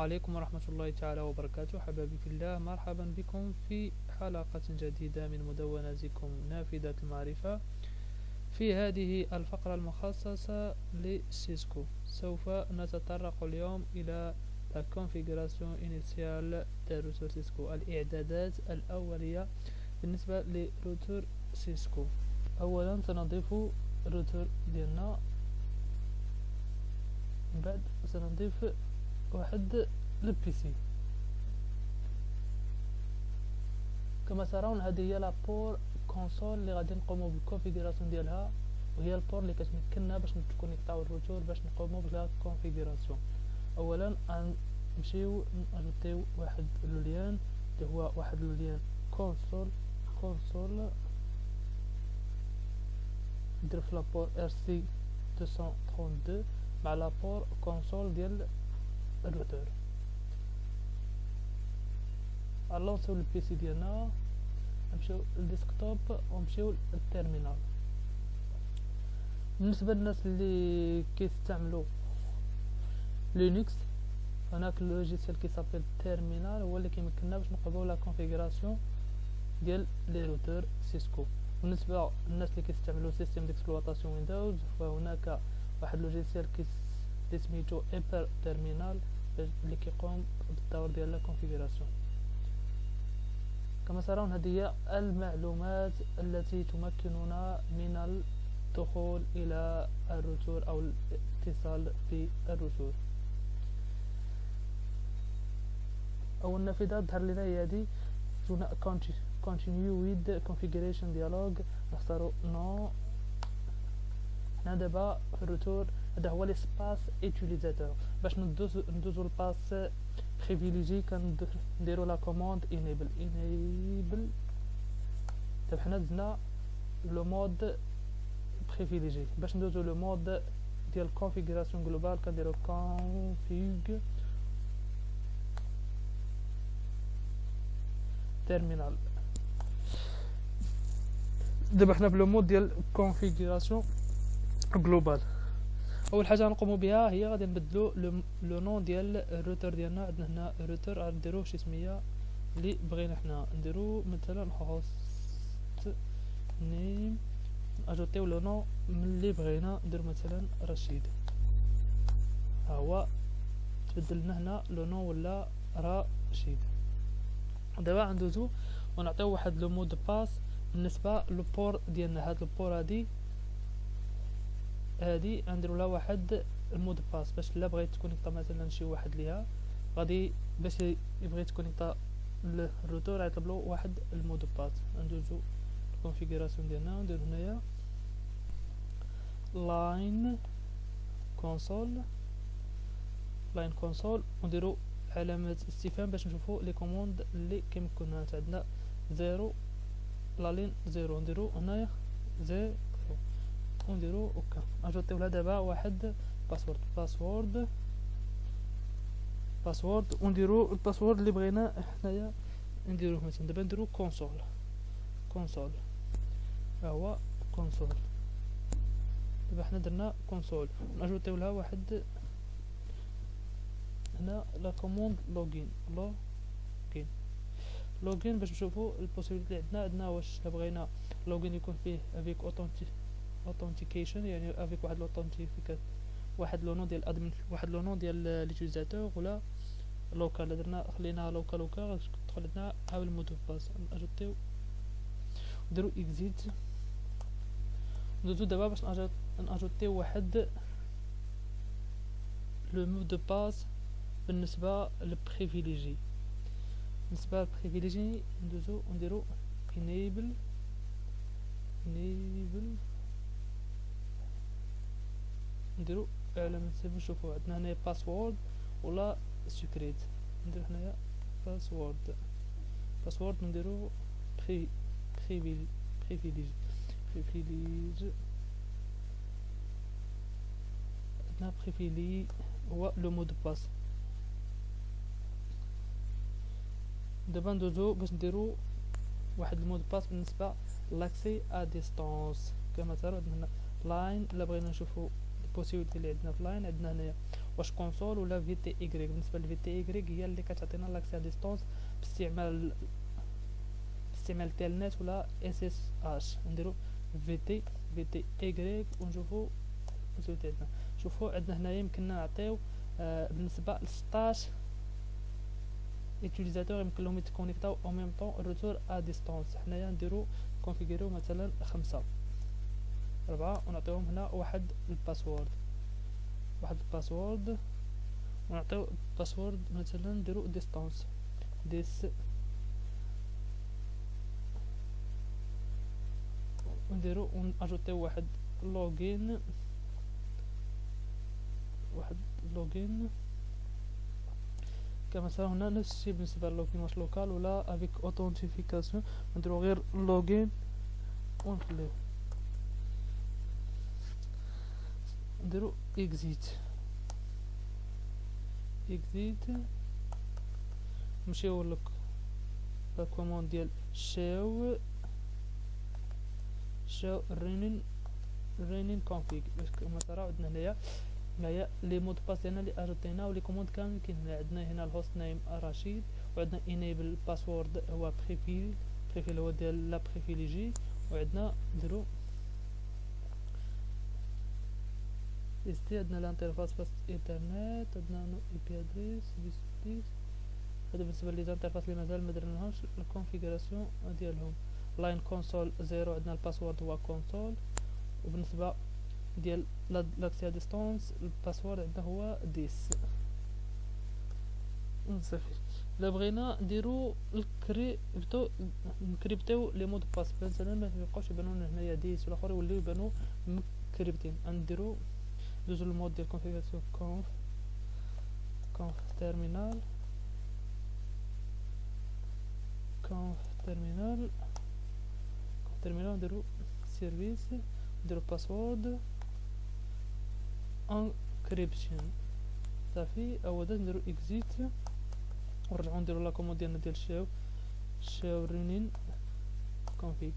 عليكم ورحمة الله تعالى وبركاته. حبابي في الله، مرحبا بكم في حلقة جديدة من مدوناتكم نافذة المعرفة. في هذه الفقرة المخصصة لسيسكو سوف نتطرق اليوم إلى la configuration initiale de routeur سيسكو، الإعدادات الأولية بالنسبة لروتور سيسكو. أولا سنضيف الروتور ديالنا، من بعد سنضيف واحد البيسي. كما ترون هذه هي لابور كونسول اللي غادي نقوموا بالكونفيغوراسيون ديالها، وهي البور اللي كتمكننا باش نكونيكطاو الروتور باش نقوموا بلا كونفيغوراسيون. اولا نمشيو ناجوتيو واحد لوليان اللي هو واحد لوليان كونسول ندير في لابور RC 232 مع لابور كونسول ديال الروتور. نلونسيو البيسي ديالنا، نمشيو للديسكتوب ونمشيو للتيرمينال. بالنسبه للناس اللي كيستعملوا لينكس، هناك لوجيسيال كيسابيل تيرمينال هو اللي كيمكننا باش نقوموا لا كونفيغوراسيون ديال لي روتور سيسكو. بالنسبه للناس اللي كيستعملوا سيستم ديكسبلوطاسيون ويندوز، فهناك واحد لوجيسيال سميتو ايبر تيرمينال اللي كيقوم بالدور ديال لا كونفيغوراسيون. كما ترون هذه هي المعلومات التي تمكننا من الدخول الى الروتور او الاتصال بالروتور. اول نافذه ظهر لنا هي هذه، continue with configuration dialog. نختاروا نو. حنا دابا في الروتور هذا هو ليسباس utilisateur. باش ندوزو الباس بريفيليجي كنديروا لا كوموند enable. دابا حنا دزنا لو مود بريفيليجي. باش ندوزو لو مود ديال configuration global كنديروا config terminal. دابا حنا بلو مود ديال configuration global. اول حاجه غنقوموا بها هي غادي نبدلوا لو نون ديال الروتور ديالنا. عندنا هنا روتور غنديروه شي سميه اللي بغينا حنا نديرو، مثلا هوست نيم. اجوتيو لو نون من اللي بغينا، نديرو مثلا رشيد. ها هو تبدل لنا هنا لو نون ولا رشيد. دابا غندوزو ونعطيو واحد لو مود باس بالنسبه للبور ديالنا. هاد البور هادي غنديروا لها واحد المود باس باش لا بغيت تكونيكطا مثلا شي واحد ليها غادي باش يبغي تكونيكطا للروتور غيطلب له واحد المود باس. ندوزو الكونفيغوراسيون ديالنا، ندير هنايا لاين كونسول ونديرو علامه استفهام باش نشوفوا لي كوموند اللي كيمكننا. عندنا زيرو، لا لين زيرو نديرو هنايا زيرو ونديرو اوكا. اجوتيو لها دابا واحد باسورد ونديرو الباسورد اللي بغينا حنايا نديروه. مثلا دابا نديرو كونسول ها هو كونسول. دابا حنا درنا كونسول، ناجوتيو لها واحد هنا لا كوموند لوغين باش نشوفوا البوسيبيليتي اللي عندنا واش بغينا لوغين يكون فيه افيك authentication، يعني افيك واحد لوثنتيفيكات، واحد لو نون ديال الادمن، واحد لو نون ديال ليوتيليزاتور، ولا لوكال. درنا خلينا لوكال تدخل لنا ها المود باس. اجوتيو نديرو اكزيت. ندوزو دابا باش ناجوتيو واحد لو مود باس بالنسبه للبريفيليجي. بالنسبه للبريفيليجي ندوزو ونديرو enable نديرو علامه سيف. نشوفوا عندنا هنا باسورد ولا سيكريت. ندير هنايا باسورد نديرو بريفيليج. عندنا بريفيلي هو لو مود باس. دابا ندوزو باش نديرو واحد المود باس بالنسبه لاكسي ا ديستانس. كما ترى عندنا لاين، الا بغينا نشوفو البوسيبيليتي اللي عندنا في لاين عندنا هنايا واش كونسول ولا في تي اي. بالنسبه لفي تي اي هي اللي كتعطينا لاكسي ا ديستونس باستعمال تيلنت ولا اس اس اش. نديرو في تي اي ونشوفو الريزولت عندنا. شوفوا عندنا هنايا يمكننا نعطيو بالنسبه ل 16 يوتيليزاتور يمكن لهم يتكونيكتاو او ميم طون روتور ا ديستونس. حنايا نديرو كونفيغوريو مثلا 5 4 ونعطيوهم هنا واحد الباسورد ونعطيو الباسورد مثلا نديرو ديستونس ونديرو وناجوتيو واحد لوغين كما صار هنا نفس الشيء بالنسبه للوغين واش لوكال ولا افيك اوثنتيفيكاسيون. نديرو غير لوغين ونخليو نديرو اكزيت نمشيو لك الكوموند ديال شاو رينين كونفيغ باش كما ترى عندنا هنايا لي مود باس ديالنا اللي اجوتينا ولي كوموند كامل كاين هنا. عندنا هنا الهوست نيم رشيد وعندنا انيبل باسورد هو بريفيل هو ديال لا بريفيليجي وعندنا نديرو عندنا الانترفاس باس انترنت عندنا اي بي ادريس هذا بالنسبه لي الانترفاس اللي مازال ما درناهمش الكونفيغوراسيون ديالهم. لاين كونسول 0 عندنا الباسورد هو كونسول وبالنسبه ديال لاكسي ديستونس الباسورد عندنا هو 10 صافي. الا بغينا نديرو نكريبتيو لي مود باس مثلا ما يبقاوش يبانو لنا هنايا 10 والاخر يوليو يبانو مكريبتين. نديرو دوزو المود ديال كونفيغوراسيون conf terminal نديرو سيرفيس نديرو باسورد انكريبشن صافي. اولا نديرو اكزيت ونرجعو نديرو لا كوموند ديالنا ديال شاو رينين كونفيغ.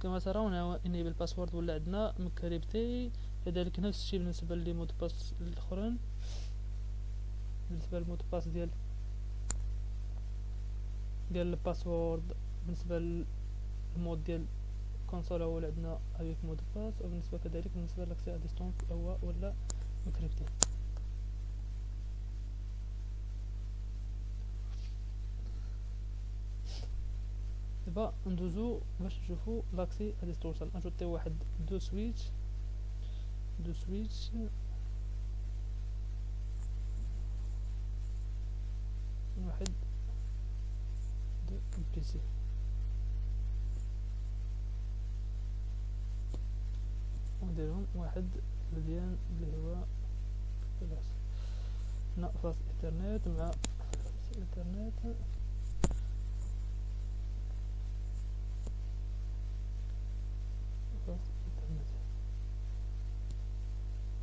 كما تراون هو انيبل باسورد ولا عندنا مكريبتي. كذلك نفس الشيء بالنسبه لي مود باس الاخرين. بالنسبه للمود باس ديال الباسورد بالنسبه للمود ديال كونسول هو اللي عندنا افيك مود باس وبالنسبه كذلك بالنسبه لاكسي ا ديستونس هو ولا مكريبتي. دابا ندوزو باش نشوفو لاكسي ا ديستونس. نجوتيو واحد دو سويتش واحد دو بيسي ونديرهم واحد مليان اللي هو خلاص هنا فاس انترنت مع انترنت فاس انترنت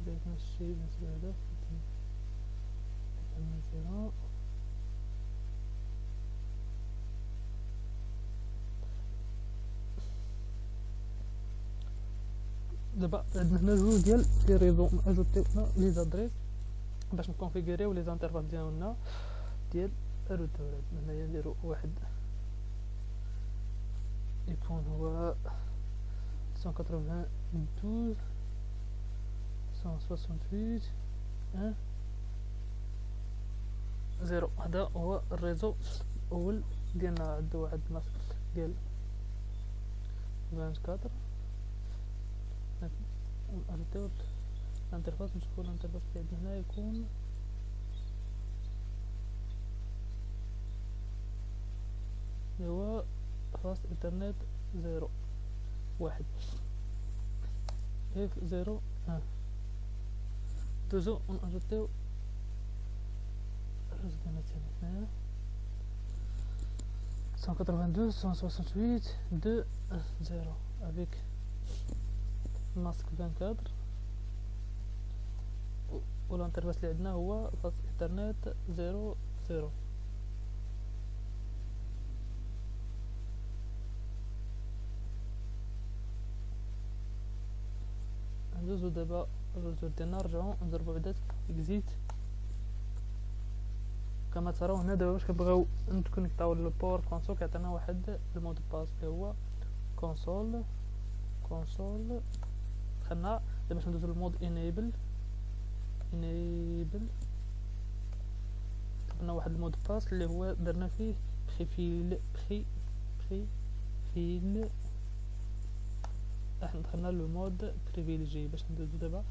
درت نفس الشيء بالنسبة لهذا انترنت زيرو. دابا عندنا هنا جوج ديال لي ريزو اجوتيونا لي زادريس باش نكونفيغوريو لي زانترفاس ديالنا ديال الروتور. هنايا نديرو واحد يكون هو 192 168 0. هذا هو الريزو الاول ديالنا. عنده واحد الماسك ديال 24 نجوتيو الانترفاس. نشوفو الانترفاس اللي عندنا هنا يكون هو فاست انترنت 0 1 اف 0 دوزو ونجوتيو الريزو ديالنا الثاني هنايا 192 168 2 0 avec ماسك 24 والانترفاس اللي عندنا هو فاست انترنت 0 0. ندوزو دابا الروتور ديالنا نرجعو نضربو بعدا اكزيت كما تراو هنا دابا باش كنبغيو نكونيكطاو للباور كونسول كيعطينا واحد المود باس اللي هو كونسول دخلنا. دابا باش ندوزو للمود انيبل درنا واحد المود باس اللي هو درنا فيه بريفيل احنا دخلنا لو مود بريفيليجي. باش ندوزو دابا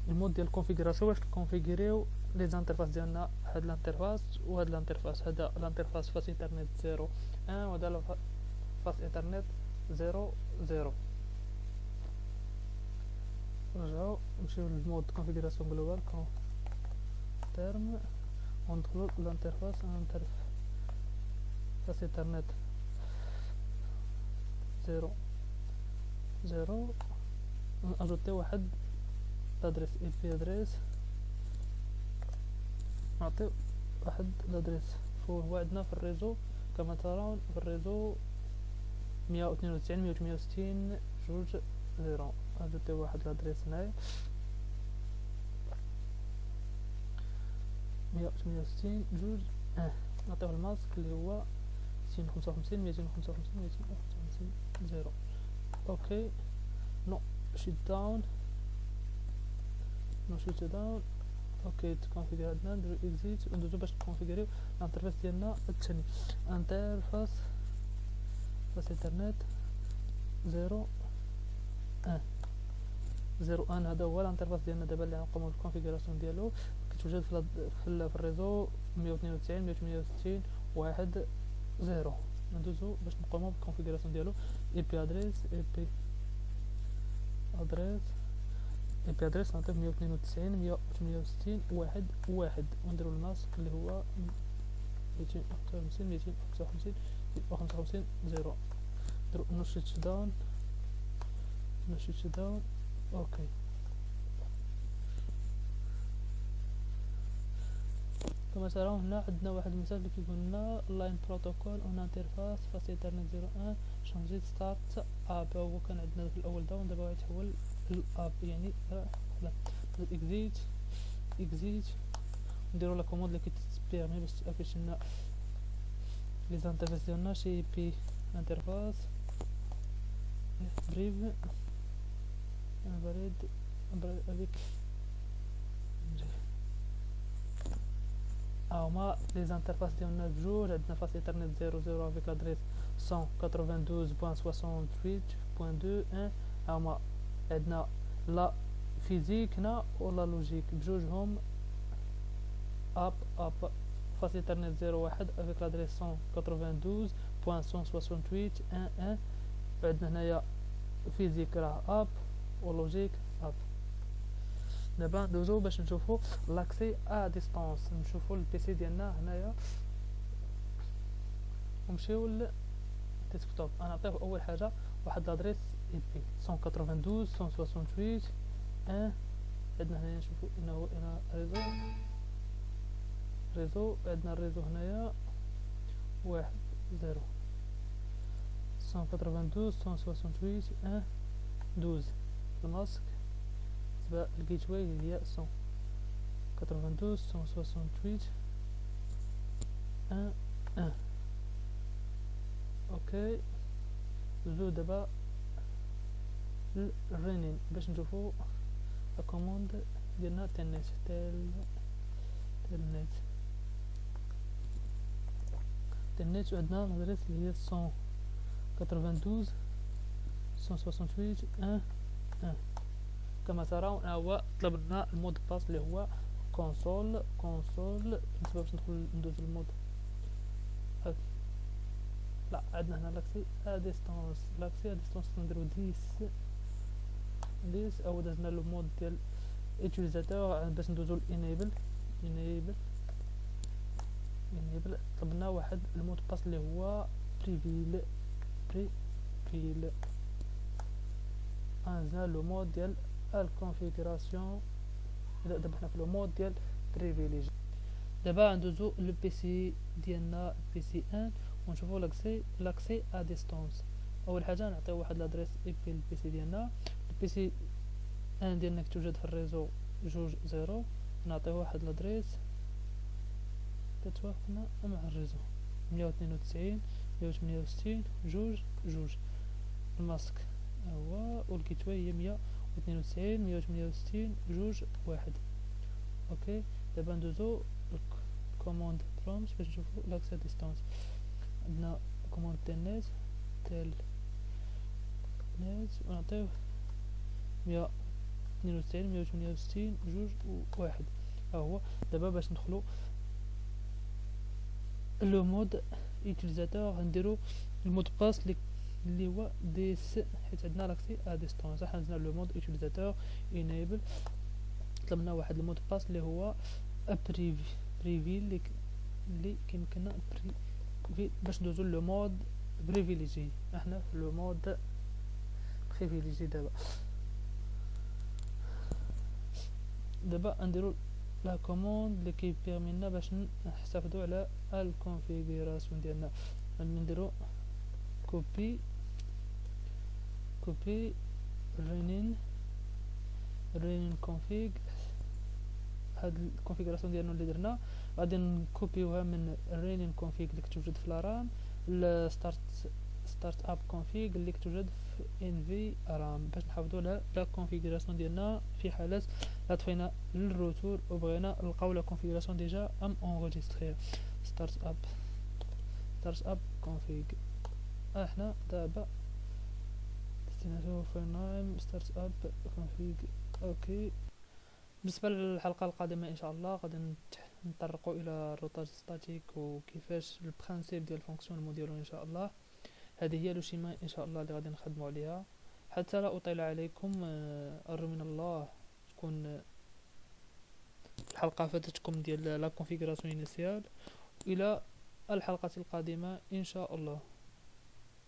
المود ديال الكونفيغوراسيون باش نكونفيغوريو لي زانترفاس ديالنا. هاد الانترفاس وهاد الانترفاس، هذا الانترفاس فاس انترنت 0 1 وهذا فاس انترنت 0 0. نرجعو نمشيو للمود كونفيغوراسيون جلوبال تيرم وندخلو الانترفاس فاس انترنت 0 0. ناجوتي واحد لادريس اي بي ادريس، نعطيو واحد لادريس هو عندنا في الريزو كما ترون في الريزو 192 جوج 0. ناجوتي واحد لادريس هنايا 168 جوج نعطيوه الماسك اللي هو 255 0. اوكي نو شيت داون اوكي تكونفيغور عندنا نديرو اكزيت وندوزو باش نكونفيغوريو الانترفاس ديالنا الثاني. انترفاس فاس انترنت 0 1 هذا هو الانترفاس ديالنا دابا اللي غنقومو بالكونفيغوراسيون ديالو. كتوجد في الريزو 192 1 0. ندوزو باش نقومو بالكونفيغوراسيون ديالو. اي بي ادريس نعطيو 192 1 ونديرو الماسك اللي هو 255 0. نديرو نو شيت داون اوكي. كما تراو هنا عندنا واحد المثال اللي كيقول لنا لاين بروتوكول اون انترفاس فاس انترنت 01 شونجي ستارت اب. هو كان عندنا في الاول داون دابا غيتحول للاب يعني اكزيت نديرو لا كوموند اللي كتبيرمي باش تافيش لنا لي زانترفاس ديالنا شي بي انترفاس بريف بريد افيك هما لي زانترفاس ديالنا بجوج. عندنا فاس انترنت 00 افيك لادريس 192.68.2.1 هما عندنا لا فيزيك هنا ولا لوجيك بجوجهم اب فاس انترنت 01 افيك لادريس 192.168.1.1 عندنا هنايا فيزيك راه اب ولوجيك اب. دابا ندوزو باش نشوفو لاكسي ا ديستانس. نشوفو البيسي ديالنا هنايا ونمشيو للديسكتوب. انا نعطيه اول حاجه واحد لادريس اي بي 192.168.1. عندنا هنايا نشوفو انه هنا ريزو عندنا الريزو هنايا 1 0 192.168.1.12 الماسك الجيت واي هي 192.168.1.1. اوكي نزيدو دابا الرينين باش نشوفو لا كوموند ديالنا تلنت وعندنا الادريس اللي هي 192.168.1.1. كما ترون هو طلب لنا المود باس اللي هو كونسول بالنسبه باش ندوز المود. لا عندنا هنا لاكسي ا ديستانس نديرو 10 او دازنا لو مود ديال utilisateur باش ندوزو الانيبل طلبنا واحد المود باس اللي هو بريفيل انزلنا لو مود ديال الكونفيغوراسيون. دابا حنا في لو مود ديال بريفيليجي. دابا ندوزو لو بي سي ديالنا بي سي 1 ونشوفو لاكسي ا ديستانس. اول حاجه نعطيو واحد لادريس اي بي للبي سي ديالنا. البي سي 1 ديالنا كتوجد في الريزو 2 0 نعطيو واحد لادريس كتوافقنا مع الريزو. 192 168 جوج جوج. الماسك هو والكيتواي هي 192 168 جوج واحد. اوكي دابا ندوزو الكوموند برومبت باش نشوفو لاكسي ديستانس. عندنا كوموند تيل نت ونعطيوه 192 168 جوج واحد. ها هو دابا باش ندخلو لو مود يوتيليزاتور غنديرو المود باس اللي هو دي اس، حيت عندنا لاكسي ا ديستانس. حنا عندنا لو مود يوتيليزاتور انيبل، طلبنا واحد المود باس اللي هو بريفي اللي كيمكننا باش ندوزو لو مود بريفيليجي. احنا في لو مود بريفيليجي. دابا نديرو لا كوموند اللي كيبيرمينا باش نحتفظوا على الكونفيغوراسيون ديالنا. نديرو كوبي رينين كونفيغ. هاد الكونفيغوراسيون ديالنا اللي درنا غادي نكوبيوها من رينين كونفيغ اللي كتوجد في لارام ستارت اب كونفيغ اللي كتوجد في ان في رام، باش نحافظوا على لا كونفيغوراسيون ديالنا في حاله لا طفينا للروتور وبغينا نلقاو لا كونفيغوراسيون ديجا انغيستري. ستارت اب كونفيغ. احنا دابا ديستيناسيون فايل ستارت اب كونفيغ. اوكي بالنسبه للحلقه القادمه ان شاء الله غادي نطرقوا الى الروتاج ستاتيك وكيفاش البرانسيب ديال الفونكسيونمون ديالو ان شاء الله. هذه هي لو شيما ان شاء الله اللي غادي نخدموا عليها. حتى لا اطيل عليكم، ارجو من الله تكون الحلقه فاتتكم ديال لا كونفيغوراسيون انيسيال. الى الحلقه القادمه ان شاء الله.